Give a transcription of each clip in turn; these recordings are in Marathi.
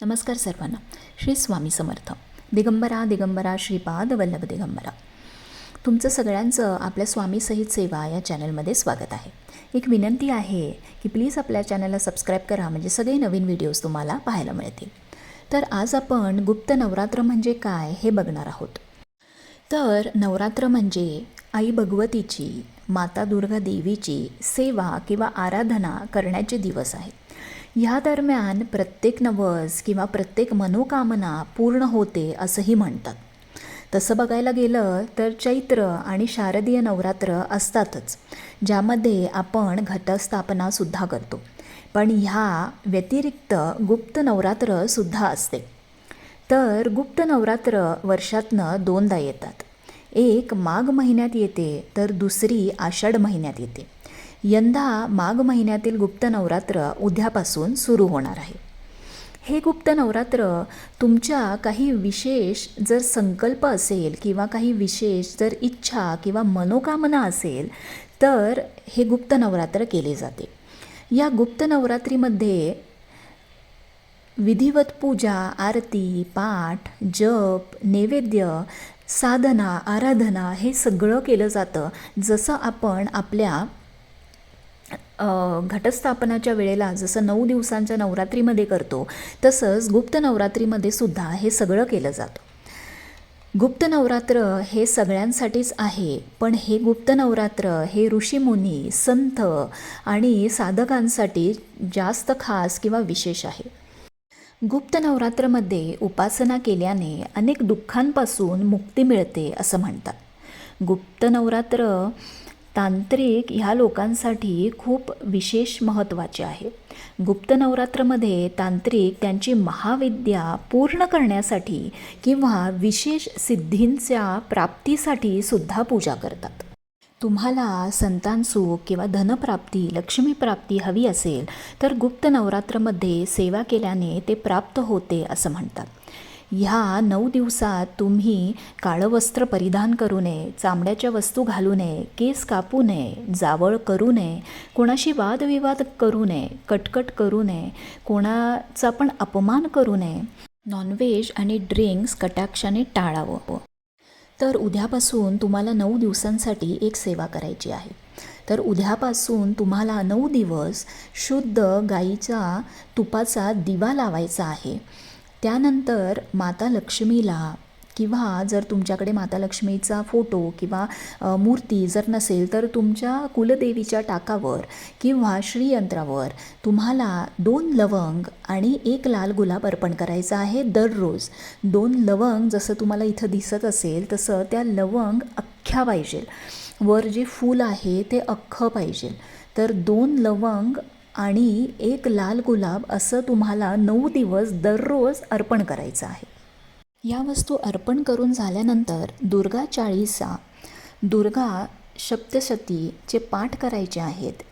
नमस्कार सर्वांना. श्री स्वामी समर्थ. दिगंबरा दिगंबरा श्रीपाद वल्लभ दिगंबरा. तुमचं सगळ्यांचं आपल्या स्वामी सहित सेवा या चॅनलमध्ये स्वागत आहे. एक विनंती आहे की प्लीज आपल्या चॅनलला सबस्क्राईब करा, म्हणजे सगळे नवीन व्हिडिओज तुम्हाला पाहायला मिळतील. तर आज आपण गुप्त नवरात्र म्हणजे काय हे बघणार आहोत. तर नवरात्र म्हणजे आई भगवतीची, माता दुर्गा देवीची सेवा किंवा आराधना करण्याचे दिवस आहेत. ह्या दरम्यान प्रत्येक नवस किंवा प्रत्येक मनोकामना पूर्ण होते असंही म्हणतात. तसं बघायला गेलं तर चैत्र आणि शारदीय नवरात्र असतातच, ज्यामध्ये आपण घटस्थापनासुद्धा करतो. पण ह्या व्यतिरिक्त गुप्त नवरात्रसुद्धा असते. तर गुप्त नवरात्र वर्षातनं दोनदा येतात. एक माघ महिन्यात येते तर दुसरी आषाढ महिन्यात येते. यंदा माघ महिन्यातील गुप्त नवरात्र उद्यापासून सुरू होणार आहे. हे गुप्त नवरात्र तुमच्या काही विशेष जर संकल्प असेल किंवा काही विशेष जर इच्छा किंवा मनोकामना असेल तर हे गुप्त नवरात्र केले जाते. या गुप्त नवरात्रीमध्ये विधिवत पूजा, आरती, पाठ, जप, नैवेद्य, साधना, आराधना हे सगळं केलं जातं. जसं आपण आपल्या घटस्थापनाच्या वेळेला जसं 9 दिवसांच्या नवरात्रीमध्ये करतो, तसंच गुप्त नवरात्रीमध्ये सुद्धा हे सगळं केलं जातं. गुप्त नवरात्र हे सगळ्यांसाठीच आहे, पण हे गुप्त नवरात्र हे ऋषीमुनी, संत आणि साधकांसाठी जास्त खास किंवा विशेष आहे. गुप्त नवरात्रमध्ये उपासना केल्याने अनेक दुःखांपासून मुक्ती मिळते असं म्हणतात. गुप्त नवरात्र तांत्रिक ह्या लोकांसाठी खूप विशेष महत्त्वाचे आहे. गुप्त नवरात्रमध्ये तांत्रिक त्यांची महाविद्या पूर्ण करण्यासाठी किंवा विशेष सिद्धींच्या प्राप्तीसाठी सुद्धा पूजा करतात. तुम्हाला संतान सुख किंवा धनप्राप्ती, लक्ष्मीप्राप्ती हवी असेल तर गुप्त नवरात्रमध्ये सेवा केल्याने ते प्राप्त होते असं म्हणतात. ह्या 9 दिवसात तुम्ही काळं वस्त्र परिधान करू नये, चामड्याच्या वस्तू घालू नये, केस कापू नये, जावळ करू नये, कोणाशी वादविवाद करू नये, कटकट करू नये, कोणाचा पण अपमान करू नये, नॉनव्हेज आणि ड्रिंक्स कटाक्षाने टाळावं. तर उद्यापासून तुम्हाला 9 दिवसांसाठी एक सेवा करायची आहे. तर उद्यापासून तुम्हाला 9 दिवस शुद्ध गाईचा तुपाचा दिवा लावायचा आहे. त्यानंतर माता लक्ष्मीला किंवा जर तुमच्याकडे माता लक्ष्मीचा फोटो किंवा मूर्ती जर नसेल तर तुमच्या कुलदेवीच्या टाकावर किंवा श्रीयंत्रावर तुम्हाला 2 लवंग आणि 1 लाल गुलाब अर्पण करायचा आहे. दररोज 2 लवंग जसं तुम्हाला इथं दिसत असेल तसं त्या लवंग अख्ख्या पाहिजे. वर जे फूल आहे ते अख्खं पाहिजे. तर 2 लवंग आणि 1 लाल गुलाब असं तुम्हाला 9 दिवस दररोज अर्पण करायचं आहे. या वस्तू अर्पण करून झाल्यानंतर दुर्गा चाळीसा, दुर्गा सप्तशतीचे पाठ करायचे आहेत.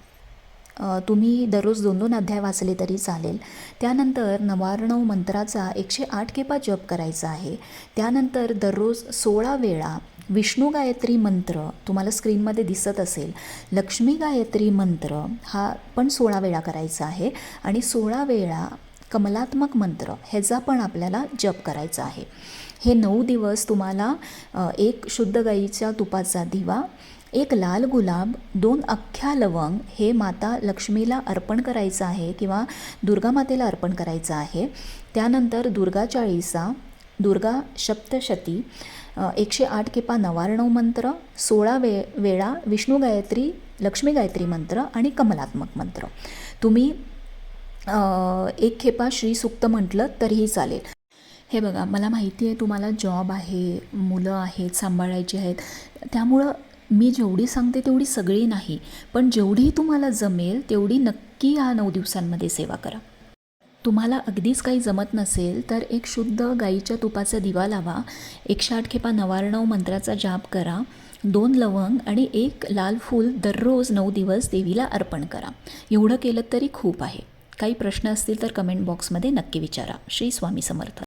तुम्ही दररोज 2-2 अध्याय वाचले तरी चालेल. त्यानंतर नवार्णव मंत्राचा 108 केपा जप करायचा आहे. त्यानंतर दररोज 16 वेळा विष्णू गायत्री मंत्र तुम्हाला स्क्रीनमध्ये दिसत असेल. लक्ष्मी गायत्री मंत्र हा पण 16 वेळा करायचा आहे आणि 16 वेळा कमलात्मक मंत्र ह्याचा पण आपल्याला जप करायचा आहे. हे 9 दिवस तुम्हाला 1 शुद्ध गाईच्या तुपाचा दिवा, 1 लाल गुलाब, 2 अख्ख्या लवंग हे माता लक्ष्मीला अर्पण करायचं आहे किंवा दुर्गा मातेला अर्पण करायचं आहे. त्यानंतर दुर्गा चाळीसा, दुर्गा सप्तशती, 108 केपा नवार्णव मंत्र, 16 वेळा विष्णू गायत्री, लक्ष्मी गायत्री मंत्र आणि कमलात्मक मंत्र. तुम्ही 1 खेपा श्रीसूक्त म्हटलं तरीही चालेल. हे बघा, मला माहिती आहे तुम्हाला जॉब आहे, मुलं आहेत, सांभाळायची आहेत, त्यामुळं मी जेवढी सांगते तेवढी सगळी नाही, पण जेवढी तुम्हाला जमेल तेवढी नक्की ह्या 9 दिवसांमध्ये सेवा करा. तुम्हाला अगदीच काही जमत नसेल तर एक शुद्ध गाईच्या तुपाचा दिवा लावा, 108 खेपा नवार्णव मंत्राचा जाप करा, 2 लवंग आणि 1 लाल फूल दररोज 9 दिवस देवीला अर्पण करा. एवढं केलं तरी खूप आहे. काही प्रश्न असतील तर कमेंट बॉक्समध्ये नक्की विचारा. श्री स्वामी समर्थ.